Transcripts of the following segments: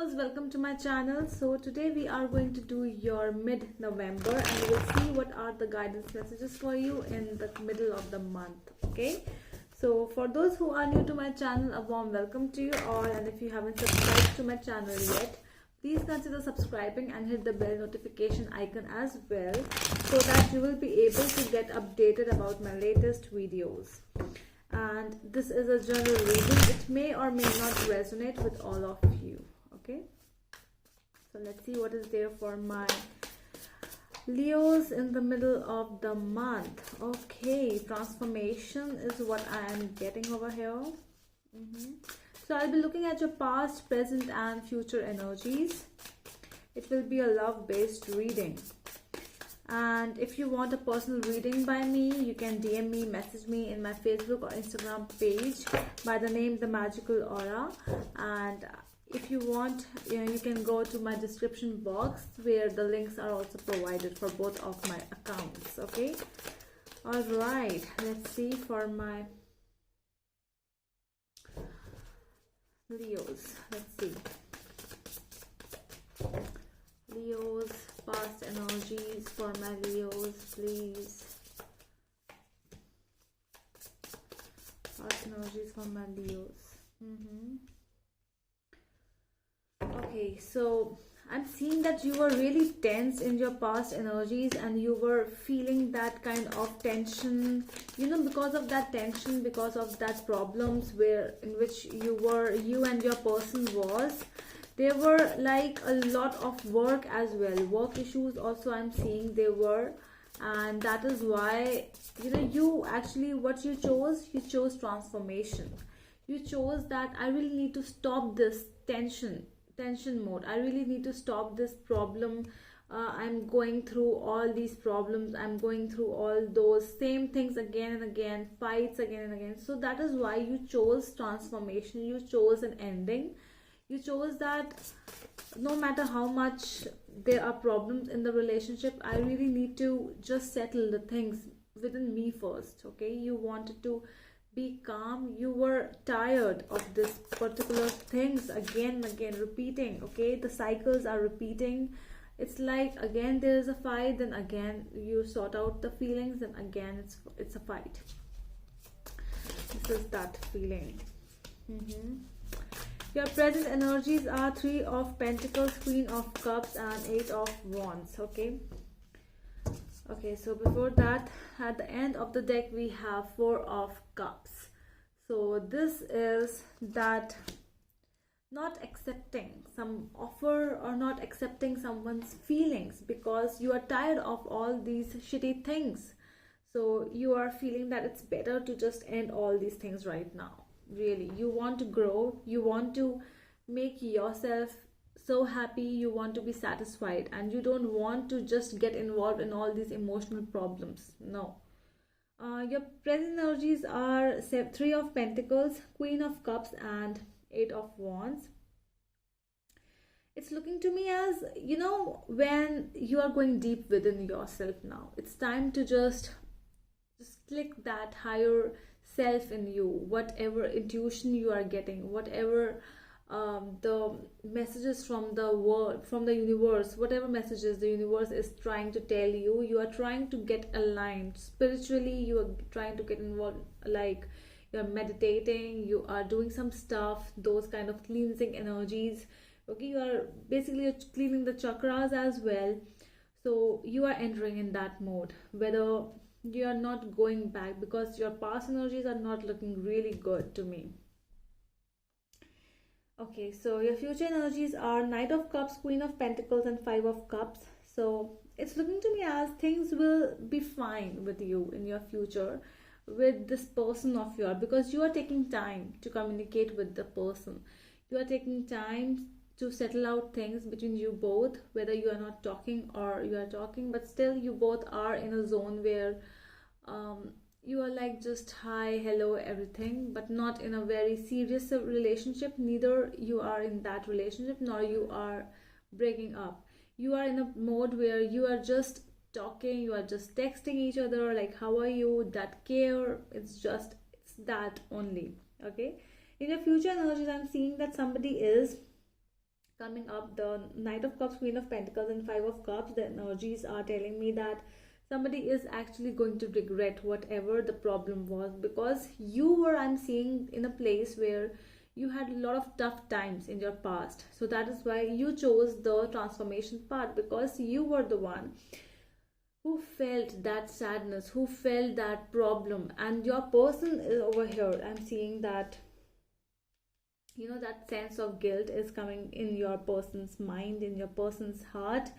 Leos, welcome to my channel. So today we are going to do your mid-November and we will see what are the guidance messages for you in the middle of the month. Okay, so for those who are new to my channel, a warm welcome to you all, and if you haven't subscribed to my channel yet, please consider subscribing and hit the bell notification icon as well, so that you will be able to get updated about my latest videos. And this is a general reading. It may or may not resonate with all of you. Okay, so let's see what is there for my Leos in the middle of the month. Okay, transformation is what I am getting over here. So I'll be looking at your past, present and future energies. It will be a love-based reading. And if you want a personal reading by me, you can DM me, message me in my Facebook or Instagram page by the name The Magical Aura. And if you want, you can go to my description box where the links are also provided for both of my accounts. Okay, all right, let's see for my Leos. Let's see Leos, past energies for my Leos, please. Past energies for my Leos. Okay, so I'm seeing that you were really tense in your past energies and you were feeling that kind of tension, because of that tension, because of that problems in which you and your person was. There were like a lot of work as well, work issues also I'm seeing there were, and that is why you actually, what you chose transformation. You chose that I really need to stop this tension mode. I really need to stop this problem. I'm going through all these problems, I'm going through all those same things again and again, fights again and again. So that is why you chose transformation, you chose an ending. You chose that no matter how much there are problems in the relationship, I really need to just settle the things within me first. Okay, you wanted to be calm. You were tired of this particular things again and again repeating. Okay, the cycles are repeating. It's like again there is a fight, then again you sort out the feelings, and again it's a fight. This is that feeling. Your present energies are 3 of Pentacles, Queen of Cups and 8 of Wands. Okay, so before that, at the end of the deck we have 4 of Cups. So this is that not accepting some offer or not accepting someone's feelings because you are tired of all these shitty things. So you are feeling that it's better to just end all these things right now. Really, you want to grow, you want to make yourself so happy, you want to be satisfied, and you don't want to just get involved in all these emotional problems. No. Your present energies are 3 of Pentacles, Queen of Cups and 8 of Wands. It's looking to me as, when you are going deep within yourself now, it's time to just click that higher self in you, whatever intuition you are getting, whatever the messages from the world, from the universe, whatever messages the universe is trying to tell you, you are trying to get aligned spiritually. You are trying to get involved, like you're meditating, you are doing some stuff, those kind of cleansing energies. Okay, you are basically cleaning the chakras as well. So you are entering in that mode, whether you are not going back, because your past energies are not looking really good to me. Okay, so your future energies are Knight of Cups, Queen of Pentacles and 5 of Cups. So it's looking to me as things will be fine with you in your future with this person of yours, because you are taking time to communicate with the person. You are taking time to settle out things between you both, whether you are not talking or you are talking, but still you both are in a zone where you are like just hi, hello, everything, but not in a very serious relationship. Neither you are in that relationship nor you are breaking up. You are in a mode where you are just talking, you are just texting each other like how are you, that care. It's that only. Okay, in your future energies, I'm seeing that somebody is coming up, the Knight of Cups, Queen of Pentacles, and Five of Cups, the energies are telling me that somebody is actually going to regret whatever the problem was, because you were, I'm seeing, in a place where you had a lot of tough times in your past. So that is why you chose the transformation path, because you were the one who felt that sadness, who felt that problem. And your person is over here, I'm seeing that, you know, that sense of guilt is coming in your person's mind, in your person's heart,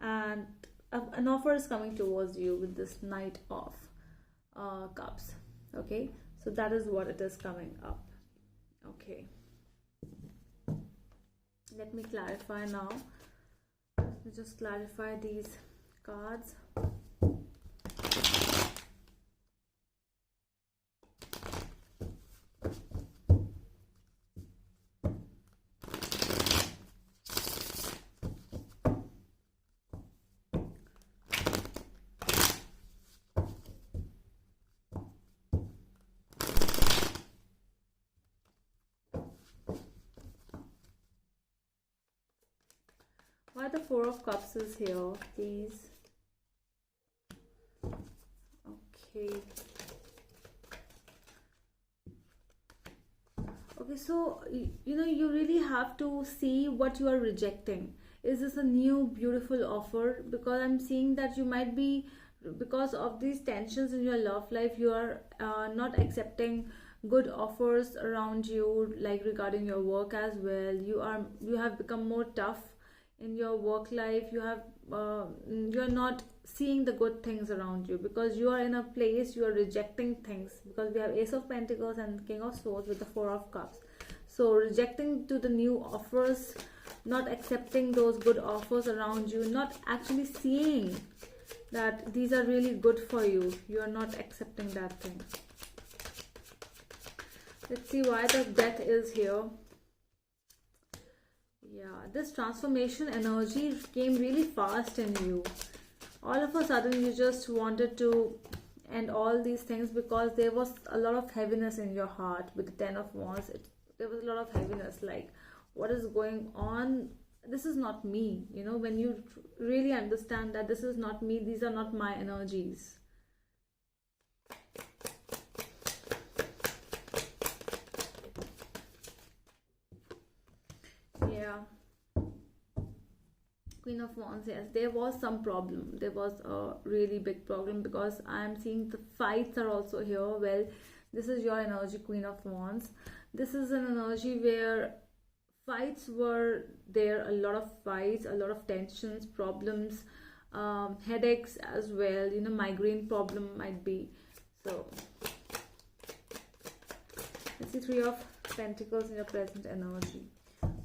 and an offer is coming towards you with this Knight of Cups. Okay, so that is what it is coming up. Okay, let me clarify now. Let me just clarify these cards. Why the Four of Cups is here, please? Okay. Okay, so you know, you really have to see what you are rejecting. Is this a new beautiful offer? Because I'm seeing that you might be, because of these tensions in your love life, you are not accepting good offers around you, like regarding your work as well. You have become more tough in your work life. You're not seeing the good things around you, because you are in a place you are rejecting things, because we have Ace of Pentacles and King of Swords with the Four of Cups. So rejecting to the new offers, not accepting those good offers around you, not actually seeing that these are really good for you. You are not accepting that thing. Let's see why the Death is here. Yeah, this transformation energy came really fast in you. All of a sudden, you just wanted to end all these things, because there was a lot of heaviness in your heart with the Ten of Wands. There was a lot of heaviness, like, what is going on? This is not me. You know, when you really understand that this is not me, these are not my energies. Yeah. Queen of Wands, yes, there was some problem. There was a really big problem, because I am seeing the fights are also here. Well, this is your energy, Queen of Wands. This is an energy where fights were there, a lot of fights, a lot of tensions, problems, headaches as well. You know, migraine problem might be. So let's see, Three of Pentacles in your present energy.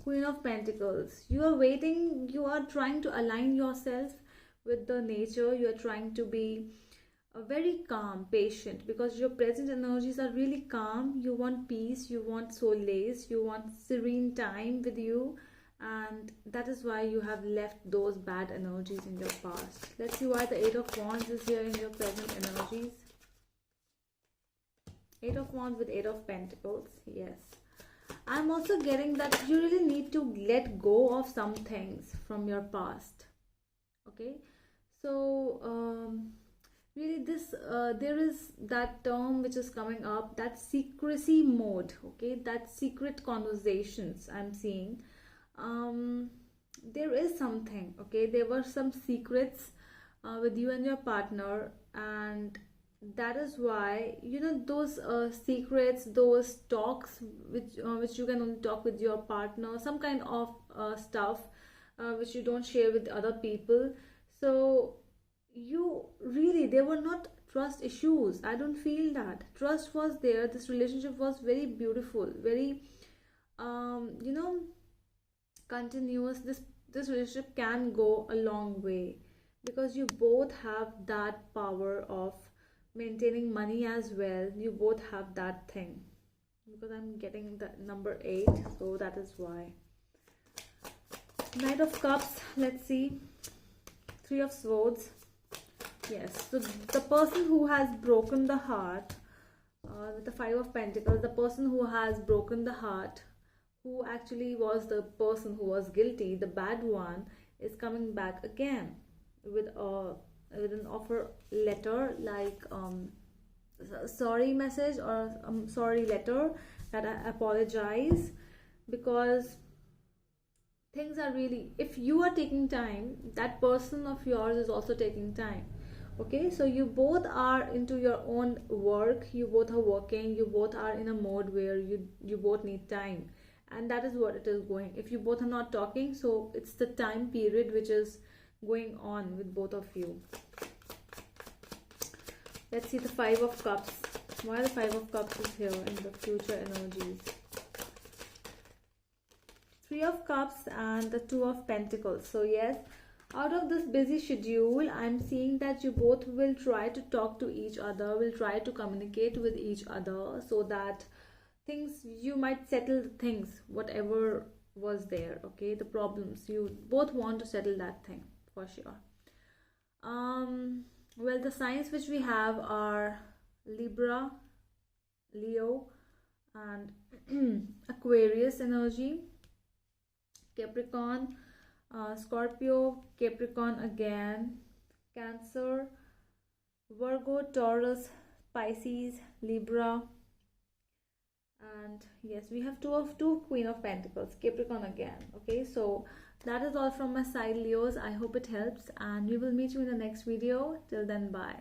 Queen of Pentacles, you are waiting, you are trying to align yourself with the nature. You are trying to be very calm, patient, because your present energies are really calm. You want peace, you want solace, you want serene time with you, and that is why you have left those bad energies in your past. Let's see why the Eight of Wands is here in your present energies. Eight of Wands with Eight of Pentacles, yes. I'm also getting that you really need to let go of some things from your past. Okay, so really this there is that term which is coming up, that secrecy mode. Okay, that secret conversations I'm seeing. There is something. Okay, there were some secrets with you and your partner, and that is why, you know, those secrets, those talks which you can only talk with your partner, some kind of stuff which you don't share with other people. So you really, there were not trust issues. I don't feel that trust was there. This relationship was very beautiful, very you know, continuous. This relationship can go a long way, because you both have that power of maintaining money as well. You both have that thing, because I'm getting the number 8, so that is why. Knight of Cups, let's see. Three of Swords, yes. So the person who has broken the heart with the Five of Pentacles, the person who has broken the heart who actually was the person who was guilty, the bad one, is coming back again with a with an offer letter, like sorry message, or sorry letter, that I apologize, because things are really, if you are taking time, that person of yours is also taking time. Okay, so you both are into your own work, you both are working, you both are in a mode where you both need time, and that is what it is going. If you both are not talking, so it's the time period which is going on with both of you. Let's see the Five of Cups. Why the Five of Cups is here in the future energies. Three of Cups and the Two of Pentacles. So yes, out of this busy schedule, I'm seeing that you both will try to talk to each other, will try to communicate with each other, so that things, you might settle things, whatever was there. Okay, the problems, you both want to settle that thing for sure. Well, the signs which we have are Libra, Leo, and Aquarius energy, Capricorn, Scorpio, Capricorn again, Cancer, Virgo, Taurus, Pisces, Libra, and yes, we have two Queen of Pentacles, Capricorn again. Okay, so that is all from my side, Leos. I hope it helps, and we will meet you in the next video. Till then, bye.